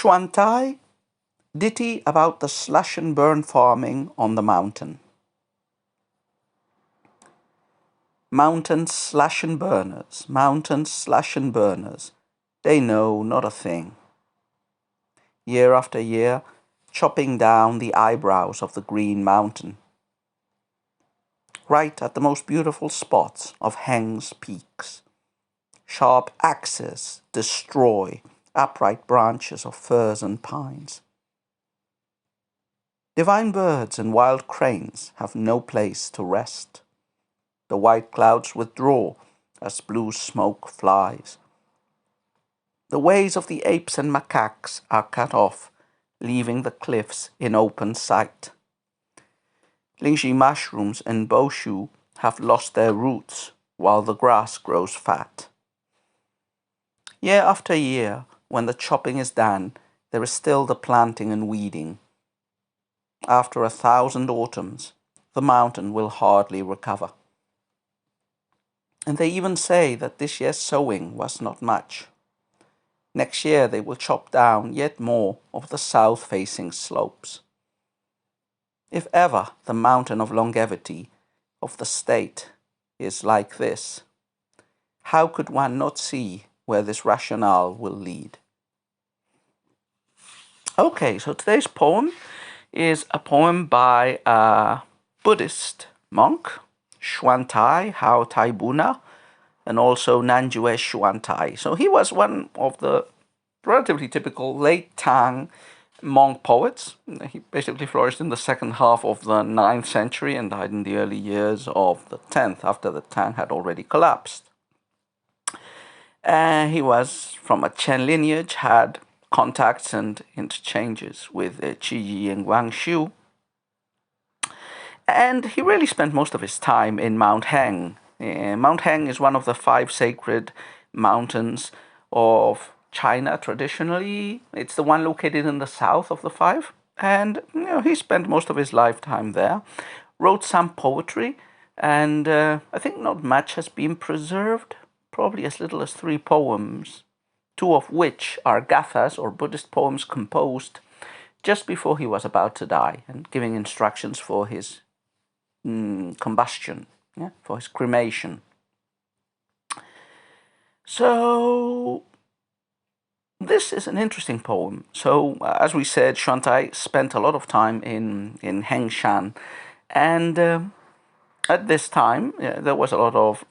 Xuantai, ditty about the slash and burn farming on the mountain. Mountain slash and burners, mountain slash and burners, they know not a thing. Year after year, chopping down the eyebrows of the green mountain, right at the most beautiful spots of Heng's peaks. Sharp axes destroy upright branches of firs and pines. Divine birds and wild cranes have no place to rest. The white clouds withdraw as blue smoke flies. The ways of the apes and macaques are cut off, leaving the cliffs in open sight. Lingxi mushrooms and boshu have lost their roots, while the grass grows fat. Year after year, when the chopping is done, there is still the planting and weeding. After 1,000 autumns, the mountain will hardly recover. And they even say that this year's sowing was not much. Next year they will chop down yet more of the south-facing slopes. If ever the mountain of longevity of the state is like this, how could one not see where this rationale will lead? Okay, so today's poem is a poem by a Buddhist monk, Xuantai, Hao Tai Buna, and also Nanjue Xuantai. So he was one of the relatively typical late Tang monk poets. He basically flourished in the second half of the 9th century and died in the early years of the 10th, after the Tang had already collapsed. He was from a Chen lineage, had contacts and interchanges with Qi Yi and Wang Xiu. And he really spent most of his time in Mount Heng. Mount Heng is one of the 5 sacred mountains of China traditionally. It's the one located in the south of the 5. And he spent most of his lifetime there. Wrote some poetry, and I think not much has been preserved. Probably as little as 3 poems, 2 of which are gathas or Buddhist poems composed just before he was about to die and giving instructions for his combustion, for his cremation. So this is an interesting poem. So as we said, Xuantai spent a lot of time in Hengshan, and at this time there was a lot of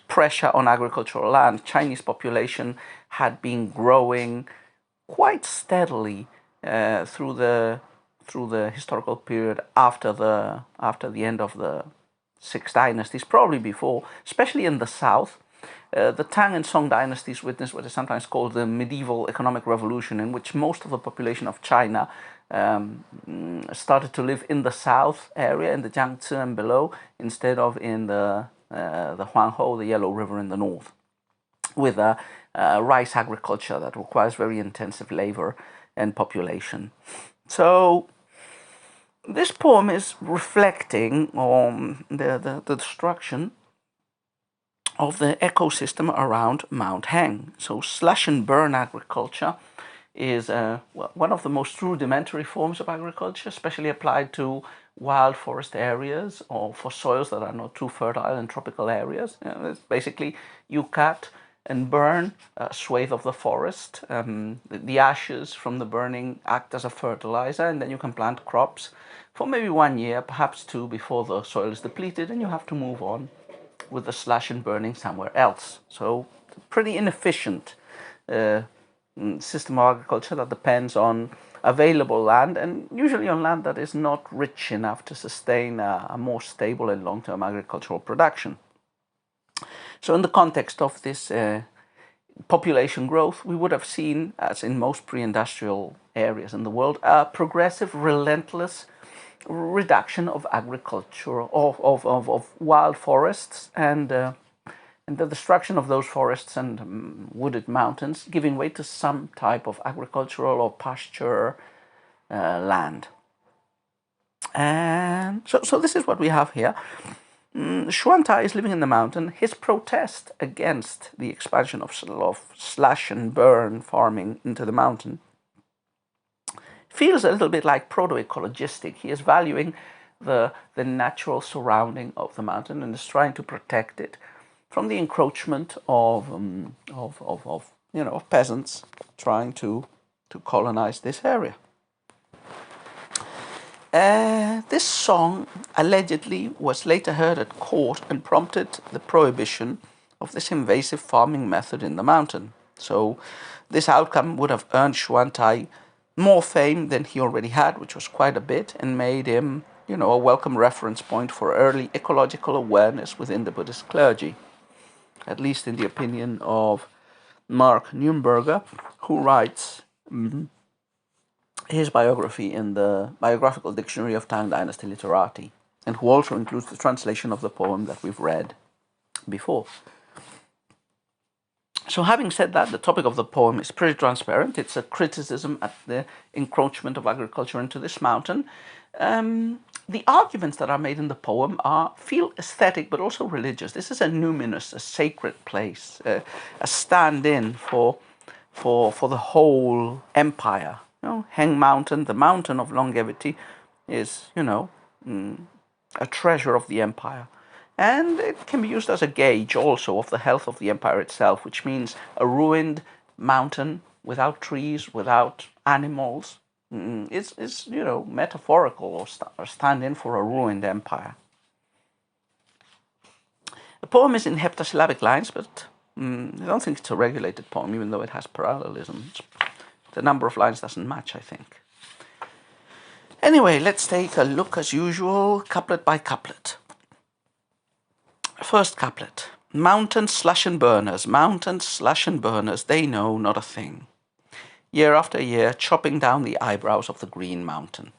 pressure on agricultural land. Chinese population had been growing quite steadily through the historical period after the end of the 6 dynasties, probably before, especially in the south. The Tang and Song dynasties witnessed what is sometimes called the medieval economic revolution, in which most of the population of China started to live in the south area, in the Jiangzi and below, instead of in the Huanghe, the Yellow River in the north, with a rice agriculture that requires very intensive labor and population. So this poem is reflecting on the destruction of the ecosystem around Mount Heng. So slash and burn agriculture is one of the most rudimentary forms of agriculture, especially applied to wild forest areas or for soils that are not too fertile in tropical areas. It's basically you cut and burn a swathe of the forest. The ashes from the burning act as a fertilizer, and then you can plant crops for maybe 1 year, perhaps 2, before the soil is depleted, and you have to move on with the slash and burning somewhere else. So pretty inefficient system of agriculture that depends on available land, and usually on land that is not rich enough to sustain a more stable and long-term agricultural production. So in the context of this population growth, we would have seen, as in most pre-industrial areas in the world, a progressive, relentless reduction of agriculture, of wild forests, and the destruction of those forests and wooded mountains, giving way to some type of agricultural or pasture land. And so this is what we have here. Xuantai is living in the mountain. His protest against the expansion of slash and burn farming into the mountain feels a little bit like proto-ecologistic. He is valuing the natural surrounding of the mountain and is trying to protect it from the encroachment of peasants trying to colonize this area. This song allegedly was later heard at court and prompted the prohibition of this invasive farming method in the mountain. So this outcome would have earned Xuantai more fame than he already had, which was quite a bit, and made him, a welcome reference point for early ecological awareness within the Buddhist clergy, at least in the opinion of Mark Neumberger, who writes his biography in the Biographical Dictionary of Tang Dynasty Literati, and who also includes the translation of the poem that we've read before. So having said that, the topic of the poem is pretty transparent. It's a criticism at the encroachment of agriculture into this mountain. The arguments that are made in the poem feel aesthetic but also religious. This is a numinous, a sacred place, a stand-in for the whole empire. Heng Mountain, the mountain of longevity, is, a treasure of the empire. And it can be used as a gauge also of the health of the empire itself, which means a ruined mountain without trees, without animals, is metaphorical or stand-in for a ruined empire. The poem is in heptasyllabic lines, but I don't think it's a regulated poem, even though it has parallelisms. The number of lines doesn't match, I think. Anyway, let's take a look as usual, couplet by couplet. First couplet. Mountains slash and burners, they know not a thing. Year after year, chopping down the eyebrows of the green mountain.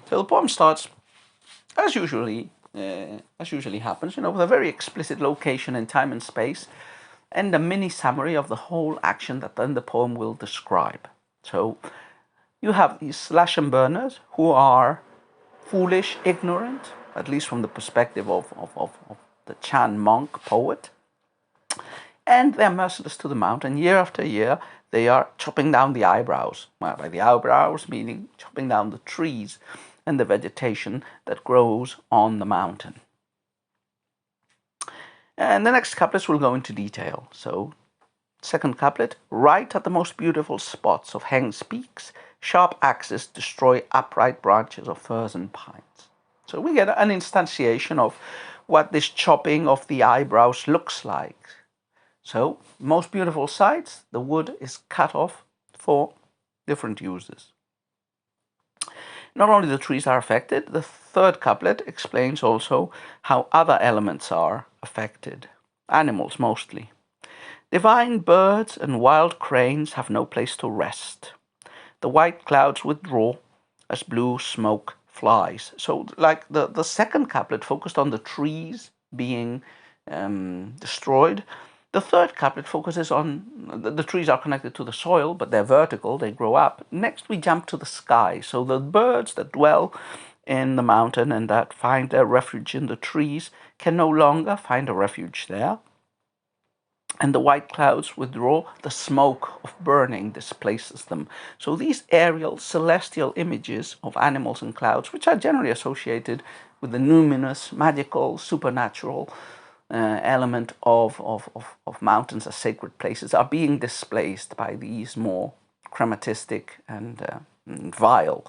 So the poem starts, as usually happens, with a very explicit location in time and space, and a mini summary of the whole action that then the poem will describe. So you have these slash and burners who are foolish, ignorant, at least from the perspective of the Chan monk poet, and they're merciless to the mountain. Year after year, they are chopping down the eyebrows. Well, by the eyebrows, meaning chopping down the trees and the vegetation that grows on the mountain. And the next couplets will go into detail. So, second couplet, right at the most beautiful spots of Heng's peaks, sharp axes destroy upright branches of firs and pines. So we get an instantiation of what this chopping of the eyebrows looks like. So, most beautiful sites, the wood is cut off for different uses. Not only the trees are affected, the third couplet explains also how other elements are affected, animals mostly. Divine birds and wild cranes have no place to rest. The white clouds withdraw as blue smoke flies. So, like the second couplet focused on the trees being destroyed, the third couplet focuses on the trees are connected to the soil, but they're vertical, they grow up. Next, we jump to the sky. So the birds that dwell in the mountain and that find their refuge in the trees can no longer find a refuge there. And the white clouds withdraw, the smoke of burning displaces them. So these aerial celestial images of animals and clouds, which are generally associated with the numinous, magical, supernatural element of mountains as sacred places, are being displaced by these more crematistic and vile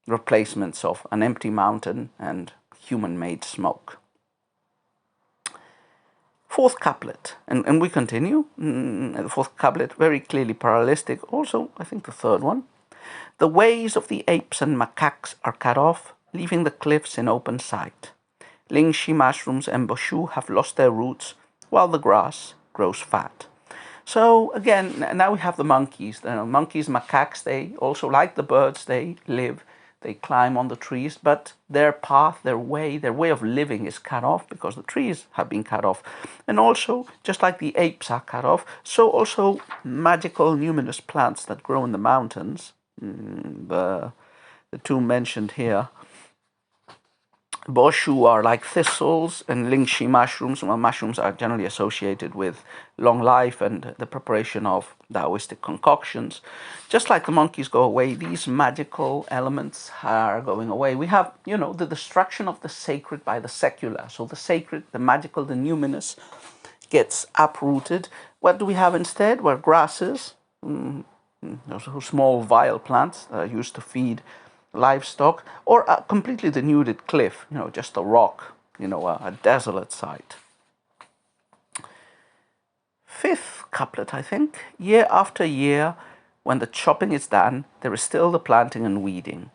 replacements of an empty mountain and human-made smoke. Fourth couplet, and we continue. The fourth couplet, very clearly parallelistic. Also, I think the third one. The ways of the apes and macaques are cut off, leaving the cliffs in open sight. Lingxi mushrooms and boshu have lost their roots, while the grass grows fat. So again, now we have the monkeys. Monkeys, macaques, they also, like the birds, they climb on the trees, but their path, their way of living is cut off because the trees have been cut off. And also, just like the apes are cut off, so also magical numinous plants that grow in the mountains, the two mentioned here, Boshu are like thistles, and lingxi mushrooms. Well, mushrooms are generally associated with long life and the preparation of Taoistic concoctions. Just like the monkeys go away, these magical elements are going away. We have, the destruction of the sacred by the secular. So the sacred, the magical, the numinous gets uprooted. What do we have instead? Well, grasses, those small vile plants that are used to feed livestock, or a completely denuded cliff, just a rock, a desolate site. Fifth couplet, I think. Year after year, when the chopping is done, there is still the planting and weeding.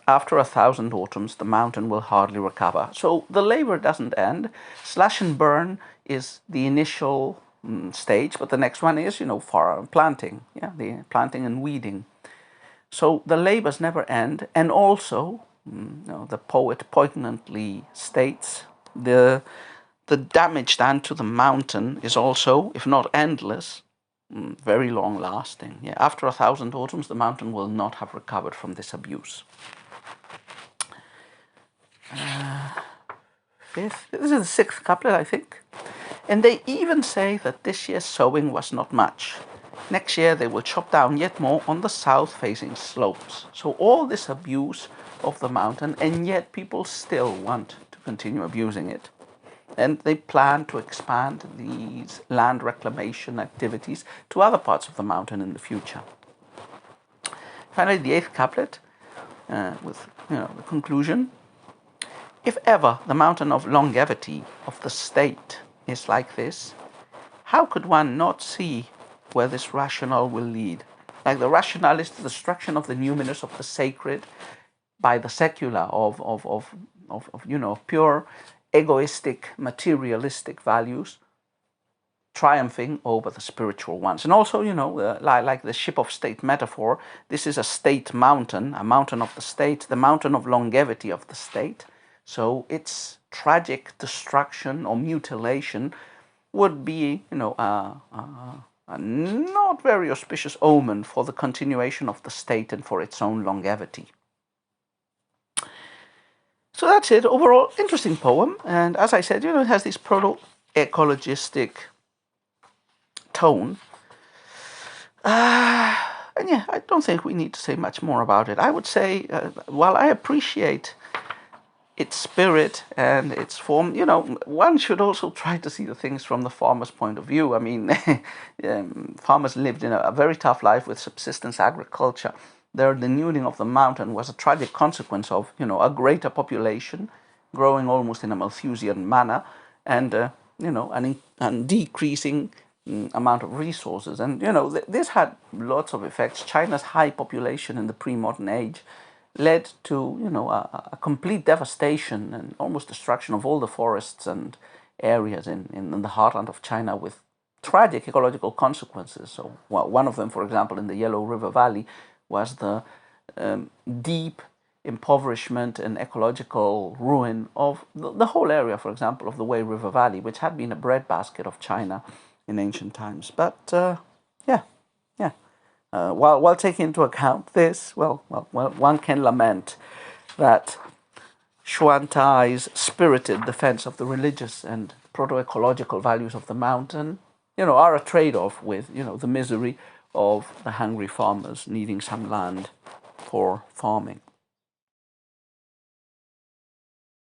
After 1,000 autumns, the mountain will hardly recover. So the labor doesn't end. Slash and burn is the initial stage, but the next one is, for planting, the planting and weeding. So the labors never end, and also, the poet poignantly states, the damage done to the mountain is also, if not endless, very long lasting. Yeah, after 1,000 autumns, the mountain will not have recovered from this abuse. Fifth, this is the sixth couplet, I think. And they even say that this year's sowing was not much. Next year they will chop down yet more on the south-facing slopes. So all this abuse of the mountain, and yet people still want to continue abusing it. And they plan to expand these land reclamation activities to other parts of the mountain in the future. Finally, the eighth couplet, with the conclusion. If ever the mountain of longevity of the state is like this, how could one not see where this rationale will lead? Like the rationale is the destruction of the numinous, of the sacred, by the secular, of pure egoistic, materialistic values, triumphing over the spiritual ones. And also, like the ship of state metaphor, this is a state mountain, a mountain of the state, the mountain of longevity of the state. So its tragic destruction or mutilation would be, a not very auspicious omen for the continuation of the state and for its own longevity. So that's it. Overall, interesting poem. And as I said, it has this proto-ecologistic tone. And yeah, I don't think we need to say much more about it. I would say, while I appreciate its spirit and its form, one should also try to see the things from the farmer's point of view. I mean, farmers lived in a very tough life with subsistence agriculture. The denuding of the mountain was a tragic consequence of, a greater population growing almost in a Malthusian manner, and, an decreasing amount of resources. And, this had lots of effects. China's high population in the pre-modern age led to, a complete devastation and almost destruction of all the forests and areas in the heartland of China, with tragic ecological consequences. So, one of them, for example, in the Yellow River Valley, was the deep impoverishment and ecological ruin of the whole area, for example, of the Wei River Valley, which had been a breadbasket of China in ancient times. But while taking into account this, one can lament that Xuantai's spirited defense of the religious and proto-ecological values of the mountain, are a trade-off with, the misery of the hungry farmers needing some land for farming.